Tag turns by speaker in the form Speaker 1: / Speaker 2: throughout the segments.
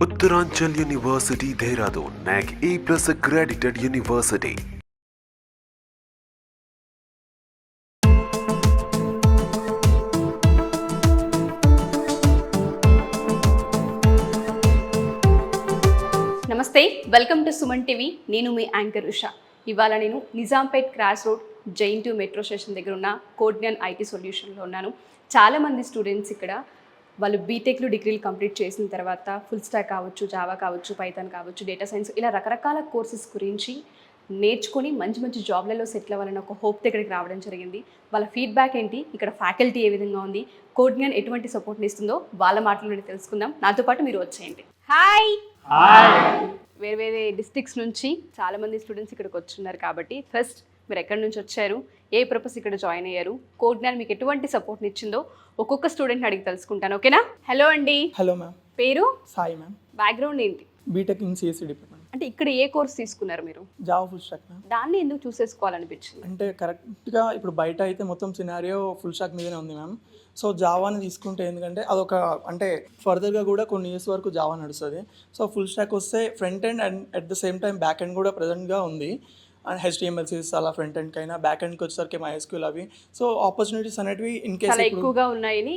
Speaker 1: Uttaranchal University, Dehradun, NAC A+ accredited university.
Speaker 2: నమస్తే, welcome to Suman TV. నేను మీ anchor Usha. ఇవాళ నేను నిజాంపేట్ క్రాస్ రోడ్ జైన్2 మెట్రో స్టేషన్ దగ్గర ఉన్న కోడ్జ్ఞాన్ ఐటీ సొల్యూషన్లో ఉన్నాను. చాలామంది స్టూడెంట్స్ ఇక్కడ వాళ్ళు బీటెక్లు డిగ్రీలు కంప్లీట్ చేసిన తర్వాత ఫుల్ స్టాక్ కావచ్చు, జావా కావచ్చు, పైథాన్ కావచ్చు, డేటా సైన్స్ ఇలా రకరకాల కోర్సెస్ గురించి నేర్చుకొని మంచి మంచి జాబ్లలో సెటిల్ అవ్వాలని ఒక హోప్ దగ్గరికి రావడం జరిగింది. వాళ్ళ ఫీడ్బ్యాక్ ఏంటి, ఇక్కడ ఫ్యాకల్టీ ఏ విధంగా ఉంది, కోడ్జ్ఞాన్ ఎటువంటి సపోర్ట్ని ఇస్తుందో వాళ్ళ మాటలను తెలుసుకుందాం. నాతో పాటు మీరు వచ్చేయండి. హాయ్. వేరే వేరే డిస్ట్రిక్ట్స్ నుంచి చాలామంది స్టూడెంట్స్ ఇక్కడికి వచ్చున్నారు కాబట్టి ఫస్ట్ మీరు ఎక్కడి నుంచి వచ్చారు, ఏ పర్పస్ ఇక్కడ జాయిన్ అయ్యారు, కోడ్జ్ఞాన్ మీకు ఎటువంటి సపోర్ట్ని ఇచ్చిందో ఒక్కొక్క స్టూడెంట్ని అడిగి తెలుసుకుంటాను. ఓకేనా? హలో అండి.
Speaker 3: Hello ma'am.
Speaker 2: పేరు?
Speaker 3: సాయి మ్యామ్.
Speaker 2: బ్యాక్గ్రౌండ్ ఏంటి?
Speaker 3: B Tech in CSC department.
Speaker 2: అంటే ఇక్కడ ఏ కోర్స్ తీసుకున్నారు మీరు?
Speaker 3: Java full stack ma'am.
Speaker 2: దాన్ని ఎందుకు చూసేసుకోవాలనిపించింది?
Speaker 3: అంటే కరెక్ట్గా ఇప్పుడు బయట అయితే మొత్తం సినారియో ఫుల్ స్టాక్ మీదనే ఉంది మ్యామ్. సో జావాని తీసుకుంటే ఎందుకంటే అదొక అంటే ఫర్దర్గా కూడా కొన్ని ఇయర్స్ వరకు జావా నడుస్తుంది. సో ఫుల్ స్టాక్ వస్తే front end and at the same time back end కూడా ప్రజెంట్గా ఉంది. అండ్ HTML అలా ఫ్రంట్ ఎండ్కి అయినా బ్యాక్ ఎండ్కి వచ్చేసరికి MySQL అవి. సో ఆపర్చునిటీస్ అనేటివి ఇన్ కేస్
Speaker 2: చాలా ఎక్కువగా ఉన్నాయి.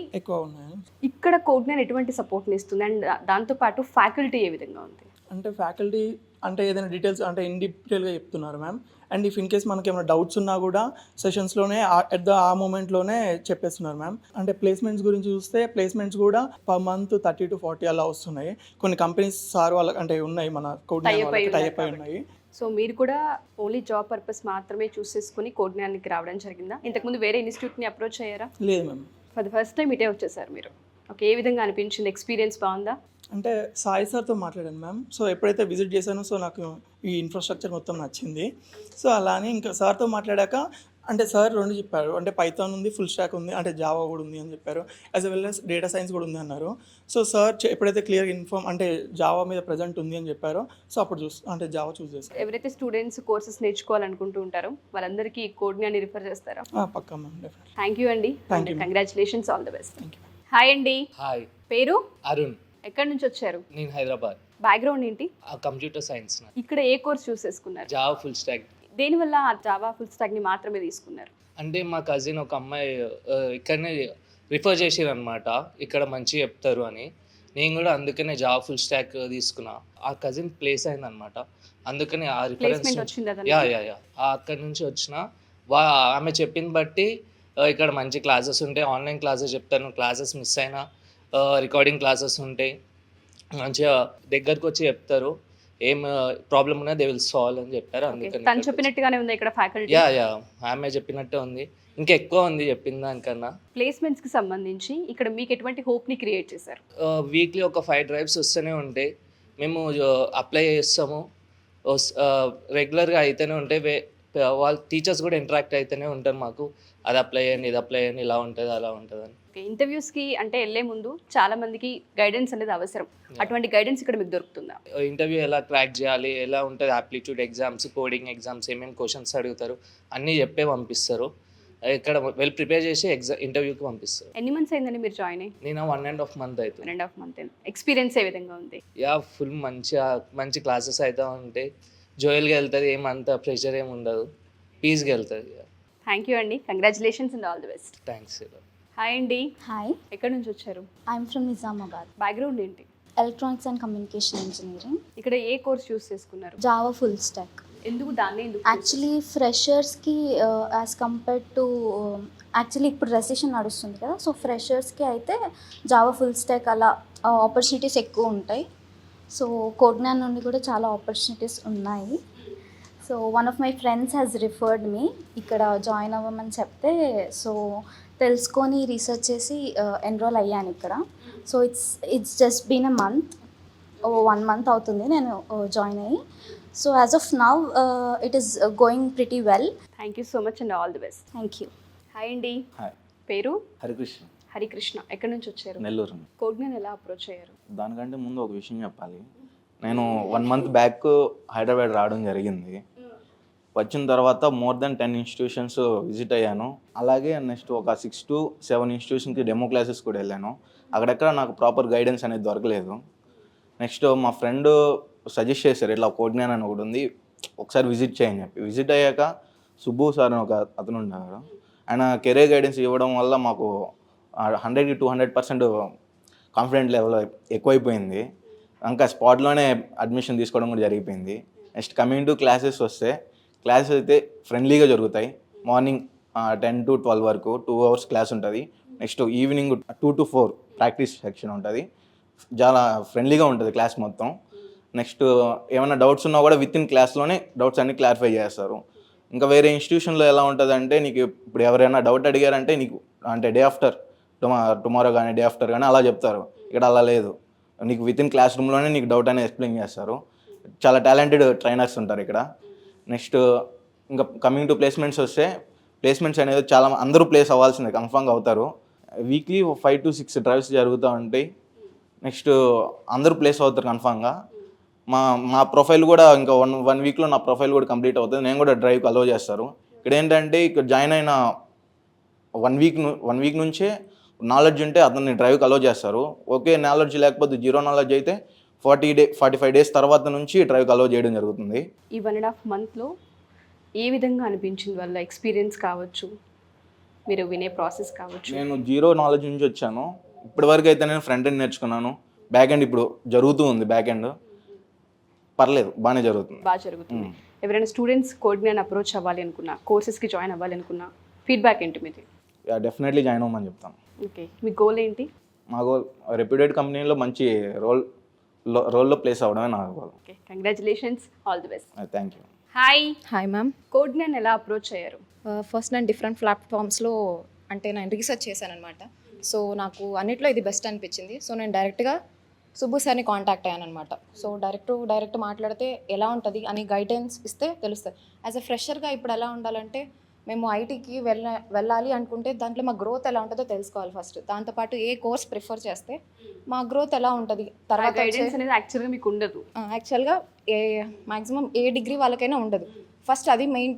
Speaker 2: ఇక్కడ కోడ్జ్ఞాన్ ఎటువంటి సపోర్ట్ని ఇస్తుంది అండ్ దాంతోపాటు ఫ్యాకల్టీ ఏ విధంగా ఉంది?
Speaker 3: అంటే ఫ్యాకల్టీ అంటే ఏదైనా డీటెయిల్స్ అంటే ఇన్ డీటెయిల్గా చెప్తున్నారు ma'am. And if in case మనకి ఏమైనా డౌట్స్ ఉన్నా కూడా సెషన్స్లోనే ఆ మూమెంట్లోనే చెప్పేస్తున్నారు మ్యామ్. అంటే ప్లేస్మెంట్స్ గురించి చూస్తే ప్లేస్మెంట్స్ కూడా పర్ మంత్ 30 to 40 అలా వస్తున్నాయి. కొన్ని కంపెనీస్ సార్ వాళ్ళకి అంటే ఉన్నాయి, మన కోడ్జ్ఞాన్ టైప్ అయి ఉన్నాయి.
Speaker 2: సో మీరు కూడా ఓన్లీ జాబ్ పర్పస్ మాత్రమే చూస్ చేసుకుని కోడ్జ్ఞాన్కి రావడం జరిగిందా? ఇంతకుముందు వేరే ఇన్స్టిట్యూట్ని అప్రోచ్ అయ్యారా?
Speaker 3: లేదు ma'am.
Speaker 2: For the first time ఇటే వచ్చేసారు మీరు. ఓకే, ఏ విధంగా అనిపించింది? ఎక్స్పీరియన్స్ బాగుందా?
Speaker 3: అంటే సాయి సార్తో మాట్లాడాను మ్యామ్. సో ఎప్పుడైతే విజిట్ చేశానో సో నాకు ఈ ఇన్ఫ్రాస్ట్రక్చర్ మొత్తం నచ్చింది. సో అలానే ఇంకా సార్తో మాట్లాడాక అంటే సార్ రెండు చెప్పారు. అంటే పైథాన్ ఉంది, ఫుల్ స్టాక్ ఉంది, అంటే జావా కూడా ఉంది అని చెప్పారు. As well as data science కూడా ఉంది అన్నారు. సో సార్ ఎప్పుడైతే క్లియర్ ఇన్ఫార్మ్ అంటే జావా మీద ప్రజెంట్ ఉంది అని చెప్పారో సో అప్పుడు అంటే జావా చూస్ చేస్తాను.
Speaker 2: ఎవరైతే స్టూడెంట్స్ కోర్సెస్ నేర్చుకోవాలనుకుంటూ ఉంటారో వాళ్ళందరికీ కోడ్జ్ఞాన్ని రిఫర్ చేస్తారా?
Speaker 3: పక్కా మ్యామ్, డెఫినెట్లీ.
Speaker 2: థ్యాంక్ యూ అండి.
Speaker 3: Thank you.
Speaker 2: Congratulations, all the best.
Speaker 3: Thank you.
Speaker 2: Hi అండి.
Speaker 4: హాయ్,
Speaker 2: పేరు?
Speaker 4: అరుణ్.
Speaker 2: ఎక్కడి నుంచి వచ్చారు?
Speaker 4: నేను హైదరాబాద్.
Speaker 2: బ్యాక్గ్రౌండ్ ఏంటి?
Speaker 4: Computer science.
Speaker 2: ఇక్కడ ఏ కోర్స్ చూస్ చేసుకున్నారు?
Speaker 4: Java full stock.
Speaker 2: దేనివల్ల ఆ జావా ఫుల్ స్టాక్ని మాత్రమే తీసుకున్నారు?
Speaker 4: అంటే మా కజిన్ ఒక అమ్మాయి ఇక్కడనే రిఫర్ చేసారు అనమాట, ఇక్కడ మంచిగా చెప్తారు అని. నేను కూడా అందుకనే జావా ఫుల్ స్టాక్ తీసుకున్నా. ఆ కజిన్ ప్లేస్ అయిందనమాట, అందుకని ఆ
Speaker 2: ప్లేస్మెంట్
Speaker 4: రిఫరెన్స్
Speaker 2: వచ్చింది.
Speaker 4: యా అక్కడి నుంచి వచ్చిన ఆమె చెప్పింది బట్టి ఇక్కడ మంచి క్లాసెస్ ఉంటాయి, ఆన్లైన్ క్లాసెస్ చెప్తాను, క్లాసెస్ మిస్ అయినా రికార్డింగ్ క్లాసెస్ ఉంటాయి, మంచిగా దగ్గరకు వచ్చి చెప్తారు, ఏం ప్రాబ్లం ఉన్నా దే విల్ సాల్వ్ అని చెప్పారు. అందుకని
Speaker 2: తను చెప్పినట్టుగానే ఉంది ఇక్కడ ఫ్యాకల్టీ?
Speaker 4: యా ఆమె చెప్పినట్టే ఉంది, ఇంకా ఎక్కువ ఉంది చెప్పిన దానికన్నా.
Speaker 2: ప్లేస్మెంట్స్కి సంబంధించి ఇక్కడ మీకు ఎటువంటి హోప్ని క్రియేట్ చేశారు?
Speaker 4: వీక్లీ ఒక 5 డ్రైవ్స్ వస్తూనే ఉంటాయి, మేము అప్లై చేస్తాము, రెగ్యులర్గా అయితేనే ఉంటాయి. వాళ్ళ టీచర్స్ కూడా ఇంటరాక్ట్ అయితేనే ఉంటారు మాకు, అది అప్లై చేయండి, ఇది అప్లై చేయండి, ఇలా ఉంటుంది అలా ఉంటుంది అని.
Speaker 2: ఇంటర్వ్యూస్కి అంటే వెళ్ళే ముందు చాలా మందికి గైడెన్స్ అనేది అవసరం. అటువంటి గైడెన్స్ ఇక్కడ మీకు దొరుకుతుందా?
Speaker 4: ఇంటర్వ్యూ ఎలా క్రాక్ చేయాలి, ఎలా ఉంటుంది, ఆప్టిట్యూడ్ ఎగ్జామ్స్, కోడింగ్ ఎగ్జామ్స్, ఏమేమి క్వశ్చన్స్ అడుగుతారు అన్నీ చెప్పే పంపిస్తారు. ఇక్కడ వెల్ ప్రిపేర్ చేసి ఇంటర్వ్యూకి పంపిస్తారు.
Speaker 2: ఎన్ని మంత్స్ అయిందండి మీరు జాయిన్ అయ్యి?
Speaker 4: నేను 1.5 month అవుతుంది.
Speaker 2: 1.5 month అయింది. ఎక్స్పీరియన్స్ ఏ విధంగా ఉంది?
Speaker 4: ఫుల్ మంచి క్లాసెస్ అయితే ఉంటాయి, జోయల్గా వెళ్తుంది, ఏమంత ప్రెషర్ ఏమి ఉండదు, పీస్గా వెళ్తుంది.
Speaker 2: థ్యాంక్ యూ అండి. Congratulations and all the best.
Speaker 4: Thanks.
Speaker 2: Hi అండి.
Speaker 5: హాయ్,
Speaker 2: ఎక్కడి నుంచి వచ్చారు?
Speaker 5: I'm from Nizamabad.
Speaker 2: బ్యాక్గ్రౌండ్ ఏంటి?
Speaker 5: Electronics and communication engineering.
Speaker 2: ఇక్కడ ఏ కోర్స్ చూస్ చేసుకున్నారు?
Speaker 5: Java full stack.
Speaker 2: ఎందుకు దాన్ని ఎందుకు?
Speaker 5: యాక్చువల్లీ ఫ్రెషర్స్కి యాజ్ కంపేర్ టు యాక్చువల్లీ ఇప్పుడు రెసిషన్ నడుస్తుంది కదా, సో ఫ్రెషర్స్కి అయితే జావా ఫుల్ స్టాక్ అలా ఆపర్చునిటీస్ ఎక్కువ ఉంటాయి. సో కోడ్జ్ఞాన్ నుండి కూడా చాలా ఆపర్చునిటీస్ ఉన్నాయి. So one of my friends has referred మీ ఇక్కడ జాయిన్ అవ్వమని చెప్తే సో తెలుసుకొని రీసెర్చ్ చేసి ఎన్రోల్ అయ్యాను ఇక్కడ. So it's just been a month, 1 month అవుతుంది నేను జాయిన్ అయ్యి. So as of now it is going pretty well.
Speaker 2: Thank you so much and all the best.
Speaker 5: Thank you.
Speaker 2: Hi అండి.
Speaker 6: Hi,
Speaker 2: పేరు?
Speaker 6: హరికృష్ణ.
Speaker 2: హరికృష్ణ. ఎక్కడి నుంచి వచ్చారు?
Speaker 6: నెల్లూరు.
Speaker 2: కోడ్జ్ఞాన్ ఎలా అప్రోచ్ అయ్యారు?
Speaker 6: దానికంటే ముందు ఒక విషయం చెప్పాలి. నేను 1 month బ్యాక్ హైదరాబాద్ రావడం జరిగింది. వచ్చిన తర్వాత మోర్ దెన్ 10 ఇన్స్టిట్యూషన్స్ విజిట్ అయ్యాను. అలాగే నెక్స్ట్ ఒక 6 to 7 ఇన్స్టిట్యూషన్కి డెమో క్లాసెస్ కూడా వెళ్ళాను. అక్కడెక్కడ నాకు ప్రాపర్ గైడెన్స్ అనేది దొరకలేదు. నెక్స్ట్ మా ఫ్రెండ్ సజెస్ట్ చేశారు, ఇట్లా కోడ్జ్ఞాన్ అని ఒకటి ఉంది, ఒకసారి విజిట్ చేయని చెప్పి. విజిట్ అయ్యాక సుబ్బు సార్ అని ఒక అతను ఉన్నారు, ఆయన కెరీర్ గైడెన్స్ ఇవ్వడం వల్ల మాకు 100కి 200% కాన్ఫిడెంట్ లెవెల్ ఎక్కువైపోయింది. ఇంకా స్పాట్లోనే అడ్మిషన్ తీసుకోవడం కూడా జరిగిపోయింది. నెక్స్ట్ కమింగ్ టు క్లాసెస్ వస్తే, క్లాసెస్ అయితే ఫ్రెండ్లీగా జరుగుతాయి. మార్నింగ్ 10 to 12 వరకు 2 hours క్లాస్ ఉంటుంది. Next evening 2 to 4 practice section ఉంటుంది. చాలా ఫ్రెండ్లీగా ఉంటుంది క్లాస్ మొత్తం. నెక్స్ట్ ఏమైనా డౌట్స్ ఉన్నా కూడా విత్ ఇన్ క్లాస్లోనే డౌట్స్ అన్ని క్లారిఫై చేస్తారు. ఇంకా వేరే ఇన్స్టిట్యూషన్లో ఎలా ఉంటుందంటే, నీకు ఇప్పుడు ఎవరైనా డౌట్ అడిగారంటే నీకు అంటే డే ఆఫ్టర్ టుమారో కానీ డే ఆఫ్టర్ కానీ అలా చెప్తారు. ఇక్కడ అలా లేదు, నీకు విత్ ఇన్ క్లాస్ రూమ్లోనే నీకు డౌట్ అనేది ఎక్స్ప్లెయిన్ చేస్తారు. చాలా టాలెంటెడ్ ట్రైనర్స్ ఉంటారు ఇక్కడ. నెక్స్ట్ ఇంకా కమింగ్ టు ప్లేస్మెంట్స్ వస్తే, ప్లేస్మెంట్స్ అనేది చాలా అందరూ ప్లేస్ అవ్వాల్సిందే, కన్ఫర్మ్గా అవుతారు. వీక్లీ 5 to 6 డ్రైవ్స్ జరుగుతూ ఉంటాయి. నెక్స్ట్ అందరూ ప్లేస్ అవుతారు కన్ఫామ్గా. మా ప్రొఫైల్ కూడా ఇంకా వన్ వీక్లో నా ప్రొఫైల్ కూడా కంప్లీట్ అవుతుంది. నేను కూడా డ్రైవ్కి అలో చేస్తారు. ఇక్కడ ఏంటంటే, ఇక్కడ జాయిన్ అయిన 1 week నుంచే నాలెడ్జ్ ఉంటే అతన్ని డ్రైవ్కి అలో చేస్తారు. ఓకే, నాలెడ్జ్ లేకపోతే జీరో నాలెడ్జ్ అయితే 45 days తర్వాత నుంచి డ్రైవ్కి అలో చేయడం జరుగుతుంది.
Speaker 2: ఈ 1.5 monthలో ఏ విధంగా అనిపించింది వాళ్ళ ఎక్స్పీరియన్స్ కావచ్చు, మీరు వినే ప్రాసెస్ కావచ్చు?
Speaker 6: నేను జీరో నాలెడ్జ్ నుంచి వచ్చాను. ఇప్పటివరకు అయితే నేను ఫ్రంట్ ఎండ్ నేర్చుకున్నాను, బ్యాక్ ఎండ్ ఇప్పుడు జరుగుతూ ఉంది. బ్యాక్ ఎండ్ పర్లేదు, బాగానే జరుగుతుంది.
Speaker 2: బాగా జరుగుతుంది. ఎవరైనా స్టూడెంట్స్ కోడ్జ్ఞాన్ అప్రోచ్ అవ్వాలి అనుకున్నా, కోర్సెస్కి జాయిన్ అవ్వాలి అనుకున్నా, ఫీడ్బ్యాక్ ఏంటి మీది?
Speaker 6: డెఫినెట్లీ జాయిన్ అవ్వమని చెప్తాను.
Speaker 2: ఓకే, మీ గోల్ ఏంటి?
Speaker 6: మా గోల్ రెప్యూటెడ్ కంపెనీలో మంచి రోల్లో ప్లేస్ అవ్వడమే నా goal.
Speaker 2: Okay, congratulations, all the best.
Speaker 6: Thank you.
Speaker 2: Hi,
Speaker 7: hi ma'am.
Speaker 2: Codegnan ఎలా అప్రోచ్ అయ్యారు?
Speaker 7: ఫస్ట్ నేను డిఫరెంట్ ప్లాట్ఫామ్స్లో అంటే నేను రీసెర్చ్ చేశాను అనమాట. సో నాకు అన్నిట్లో ఇది బెస్ట్ అనిపించింది. సో నేను డైరెక్ట్గా సుబ్బు సార్ని కాంటాక్ట్ అయ్యాను అనమాట. సో డైరెక్ట్ మాట్లాడితే ఎలా ఉంటుంది అని గైడెన్స్ ఇస్తే తెలుస్తుంది. యాజ్ ఎ ఫ్రెషర్గా ఇప్పుడు ఎలా ఉండాలంటే, మేము ఐటీకి వెళ్ళాలి అనుకుంటే దాంట్లో మా గ్రోత్ ఎలా ఉంటుందో తెలుసుకోవాలి ఫస్ట్. దాంతోపాటు ఏ కోర్స్ ప్రిఫర్ చేస్తే మా గ్రోత్ ఎలా ఉంటుంది తర్వాత
Speaker 2: గైడెన్స్ అనేది యాక్చువల్గా మీకు ఉండదు.
Speaker 7: యాక్చువల్గా మ్యాక్సిమం ఏ డిగ్రీ వాళ్ళకైనా ఉండదు. ఫస్ట్ అది మెయిన్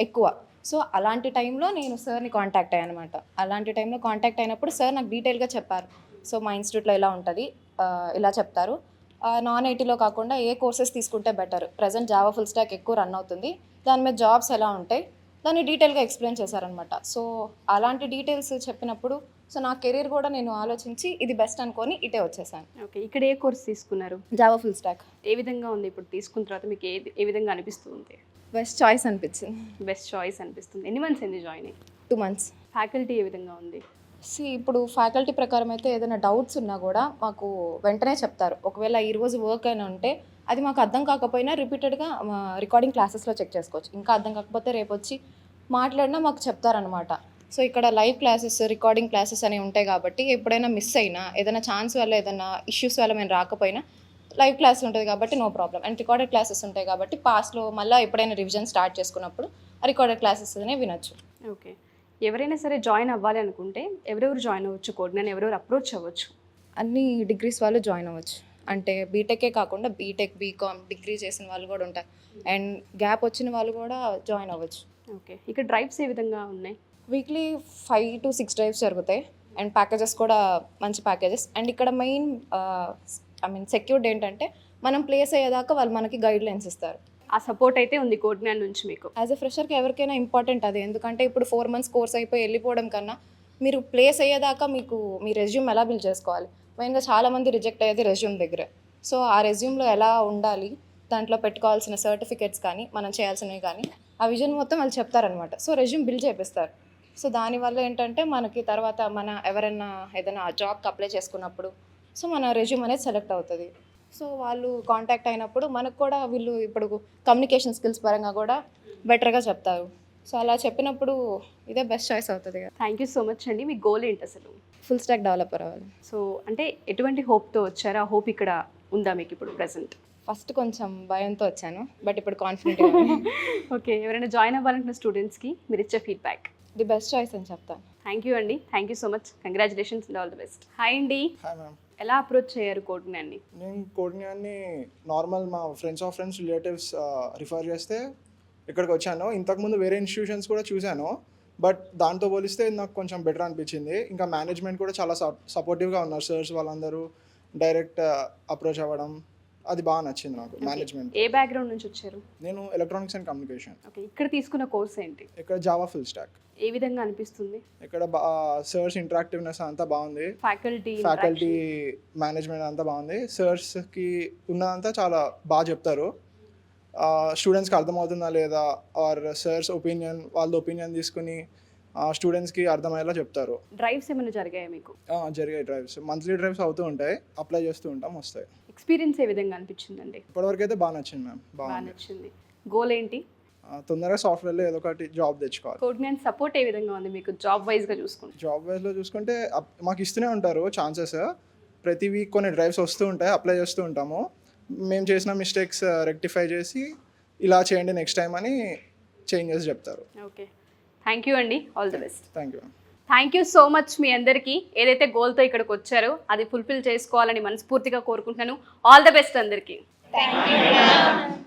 Speaker 7: ఎక్కువ. సో అలాంటి టైంలో నేను సార్ని కాంటాక్ట్ అయ్యాను అనమాట. అలాంటి టైంలో కాంటాక్ట్ అయినప్పుడు సార్ నాకు డీటెయిల్గా చెప్పారు. సో మా ఇన్స్టిట్యూట్లో ఎలా ఉంటుంది ఇలా చెప్తారు. నాన్ ఐటీలో కాకుండా ఏ కోర్సెస్ తీసుకుంటే better, present Java full stock ఎక్కువ రన్ అవుతుంది, దాని మీద జాబ్స్ ఎలా ఉంటాయి, దాన్ని డీటెయిల్గా ఎక్స్ప్లెయిన్ చేశారనమాట. సో అలాంటి డీటెయిల్స్ చెప్పినప్పుడు సో నా కెరీర్ కూడా నేను ఆలోచించి ఇది బెస్ట్ అనుకొని ఇటే వచ్చేసాను.
Speaker 2: ఓకే, ఇక్కడ ఏ కోర్స్ తీసుకున్నారు?
Speaker 7: Java full stack.
Speaker 2: ఏ విధంగా ఉంది ఇప్పుడు తీసుకున్న తర్వాత మీకు ఏ విధంగా అనిపిస్తుంది?
Speaker 7: బెస్ట్ చాయిస్ అనిపించింది.
Speaker 2: బెస్ట్ చాయిస్ అనిపిస్తుంది. ఎన్ని మంత్స్ అయింది జాయిన్ అయ్యి?
Speaker 7: 2 months.
Speaker 2: ఫ్యాకల్టీ ఏ విధంగా ఉంది?
Speaker 7: ఇప్పుడు ఫ్యాకల్టీ ప్రకారం అయితే ఏదైనా డౌట్స్ ఉన్నా కూడా మాకు వెంటనే చెప్తారు. ఒకవేళ ఈరోజు వర్క్ అయినా ఉంటే అది మాకు అర్థం కాకపోయినా రిపీటెడ్గా రికార్డింగ్ క్లాసెస్లో చెక్ చేసుకోవచ్చు. ఇంకా అర్థం కాకపోతే రేపు వచ్చి మాట్లాడినా మాకు చెప్తారనమాట. సో ఇక్కడ లైవ్ క్లాసెస్, రికార్డింగ్ క్లాసెస్ అనేవి ఉంటాయి కాబట్టి ఎప్పుడైనా మిస్ అయినా, ఏదైనా ఛాన్స్ వల్ల, ఏదైనా ఇష్యూస్ వల్ల మేము రాకపోయినా లైవ్ క్లాస్ ఉంటుంది కాబట్టి no problem. And recorded classes ఉంటాయి కాబట్టి పాస్ట్లో మళ్ళీ ఎప్పుడైనా రివిజన్ స్టార్ట్ చేసుకున్నప్పుడు రికార్డెడ్ క్లాసెస్ అనే వినొచ్చు.
Speaker 2: ఓకే, ఎవరైనా సరే జాయిన్ అవ్వాలి అనుకుంటే ఎవరెవరు జాయిన్ అవ్వచ్చు కోడ్జ్ఞాన్? ఎవరెవరు అప్రోచ్ అవ్వచ్చు?
Speaker 7: అన్ని డిగ్రీస్ వాళ్ళు జాయిన్ అవ్వచ్చు. అంటే బీటెకే కాకుండా బీటెక్, బీకామ్ డిగ్రీ చేసిన వాళ్ళు కూడా ఉంటారు. అండ్ గ్యాప్ వచ్చిన వాళ్ళు కూడా జాయిన్ అవ్వచ్చు.
Speaker 2: ఓకే, ఇక్కడ డ్రైవ్స్ ఏ విధంగా ఉన్నాయి?
Speaker 7: వీక్లీ 5 to 6 డ్రైవ్స్ జరుగుతాయి. అండ్ ప్యాకేజెస్ కూడా మంచి ప్యాకేజెస్. అండ్ ఇక్కడ మెయిన్ సెక్యూర్డ్ ఏంటంటే, మనం ప్లేస్ అయ్యేదాకా వాళ్ళు మనకి గైడ్ లైన్స్ ఇస్తారు.
Speaker 2: ఆ సపోర్ట్ అయితే ఉంది కోడ్జ్ఞాన్ నుంచి మీకు.
Speaker 7: యాజ్ ఎ ఫ్రెషర్కి ఎవరికైనా ఇంపార్టెంట్ అది. ఎందుకంటే ఇప్పుడు 4 months కోర్స్ అయిపోయి వెళ్ళిపోవడం కన్నా మీరు ప్లేస్ అయ్యేదాకా మీకు మీ రెజ్యూమ్ ఎలా బిల్డ్ చేసుకోవాలి. మెయిన్గా చాలామంది రిజెక్ట్ అయ్యేది రెజ్యూమ్ దగ్గరే. సో ఆ రెజ్యూమ్లో ఎలా ఉండాలి, దాంట్లో పెట్టుకోవాల్సిన సర్టిఫికేట్స్ కానీ, మనం చేయాల్సినవి కానీ, ఆ విజన్ మొత్తం వాళ్ళు చెప్తారనమాట. సో రెజ్యూమ్ బిల్డ్ చేపిస్తారు. సో దానివల్ల ఏంటంటే మనకి తర్వాత ఎవరైనా ఏదైనా జాబ్కి అప్లై చేసుకున్నప్పుడు సో మన రెజ్యూమ్ అనేది సెలెక్ట్ అవుతుంది. సో వాళ్ళు కాంటాక్ట్ అయినప్పుడు మనకు కూడా వీళ్ళు ఇప్పుడు కమ్యూనికేషన్ స్కిల్స్ పరంగా కూడా బెటర్గా చెప్తారు. సో అలా చెప్పినప్పుడు ఇదే బెస్ట్ చాయిస్ అవుతుంది కదా.
Speaker 2: థ్యాంక్ యూ సో మచ్ అండి. మీ గోల్ ఏంటి అసలు?
Speaker 7: ఫుల్ స్టాక్ డెవలపర్ అవ్వాలి.
Speaker 2: సో అంటే ఎటువంటి హోప్తో వచ్చారు? ఆ హోప్ ఇక్కడ ఉందా మీకు ఇప్పుడు ప్రెసెంట్?
Speaker 7: ఫస్ట్ కొంచెం భయంతో వచ్చాను, బట్ ఇప్పుడు కాన్ఫిడెంట్గా.
Speaker 2: ఓకే, ఎవరైనా జాయిన్ అవ్వాలనుకున్న స్టూడెంట్స్కి మీరు ఇచ్చే ఫీడ్బ్యాక్?
Speaker 7: ది బెస్ట్ చాయిస్ అని చెప్తాను.
Speaker 2: థ్యాంక్ యూ అండి. Thank you so much. Congratulations and all the best. Hi అండి,
Speaker 8: హాయ్ మ్యామ్.
Speaker 2: ఎలా అప్రోచ్ అయ్యారు కోడ్జ్ఞాన్ని?
Speaker 8: నేను కోడ్జ్ఞాన్ని నార్మల్ మా ఫ్రెండ్స్ రిలేటివ్స్ రిఫర్ చేస్తే ఇక్కడికి వచ్చాను. ఇంతకుముందు వేరే ఇన్స్టిట్యూషన్స్ కూడా చూశాను, బట్ దాంతో పోలిస్తే నాకు కొంచెం బెటర్ అనిపించింది. ఇంకా మేనేజ్మెంట్ కూడా చాలా సపోర్టివ్గా ఉన్నారు సార్స్ వాళ్ళందరూ. డైరెక్ట్ అప్రోచ్ అవ్వడం అది బాగా నచ్చింది నాకు. మేనేజ్మెంట్.
Speaker 2: ఏ బ్యాక్గ్రౌండ్ నుంచి వచ్చారు?
Speaker 8: నేను ఎలక్ట్రానిక్స్ అండ్ కమ్యూనికేషన్.
Speaker 2: ఓకే, ఇక్కడ తీసుకున్న కోర్స్ ఏంటి?
Speaker 8: ఇక్కడ జావా ఫుల్ స్టాక్.
Speaker 2: ఏ విధంగా అనిపిస్తుంది?
Speaker 8: ఇక్కడ సర్స్ ఇంటరాక్టివ్నెస్ అంతా బాగుంది,
Speaker 2: ఫ్యాకల్టీ
Speaker 8: మేనేజ్మెంట్ అంతా బాగుంది. సర్స్కి ఉన్నదంతా చాలా బాగా చెప్తారు. స్టూడెంట్స్కి అర్థమవుతుందా లేదా ఆర్ సర్స్ ఒపీనియన్, వాళ్ళ ఒపీనియన్ తీసుకుని స్టూడెంట్స్కి అర్థమయ్యేలా చెప్తారు.
Speaker 2: డ్రైవ్స్ ఏమైనా జరిగాయా మీకు?
Speaker 8: జరిగాయి డ్రైవ్స్, మంత్లీ డ్రైవ్స్ అవుతూ ఉంటాయి, అప్లై చేస్తూ ఉంటాం, వస్తాయి.
Speaker 2: ఎక్స్పీరియన్స్ ఏ విధంగా అనిపించిందండి?
Speaker 8: ఇప్పటివరకు అయితే బాగా నచ్చింది మ్యామ్.
Speaker 2: బాగా నచ్చింది. గోల్ ఏంటి?
Speaker 8: తొందరగా సాఫ్ట్వేర్లో ఏదో ఒకటి జాబ్ తెచ్చుకోవాలి.
Speaker 2: కోడ్న్యాన్ సపోర్ట్ ఏ విధంగా ఉంది మీకు జాబ్ వైజ్గా చూసుకుంటే?
Speaker 8: జాబ్ వైజ్లో చూసుకుంటే మాకు ఇస్తూనే ఉంటారు ఛాన్సెస్. ప్రతి వీక్ కొన్ని డ్రైవ్స్ వస్తూ ఉంటాయి, అప్లై చేస్తూ ఉంటాము. మేము చేసిన మిస్టేక్స్ రెక్టిఫై చేసి ఇలా చేయండి నెక్స్ట్ టైం అని చేంజెస్ చెప్తారు.
Speaker 2: ఓకే, థ్యాంక్ యూ అండి, all the best.
Speaker 8: Thank you.
Speaker 2: Thank you so much మీ అందరికీ. ఏదైతే గోల్తో ఇక్కడికి వచ్చారో అది ఫుల్ఫిల్ చేసుకోవాలని మనస్ఫూర్తిగా కోరుకుంటున్నాను. ఆల్ ద బెస్ట్ అందరికీ.
Speaker 5: Thank you.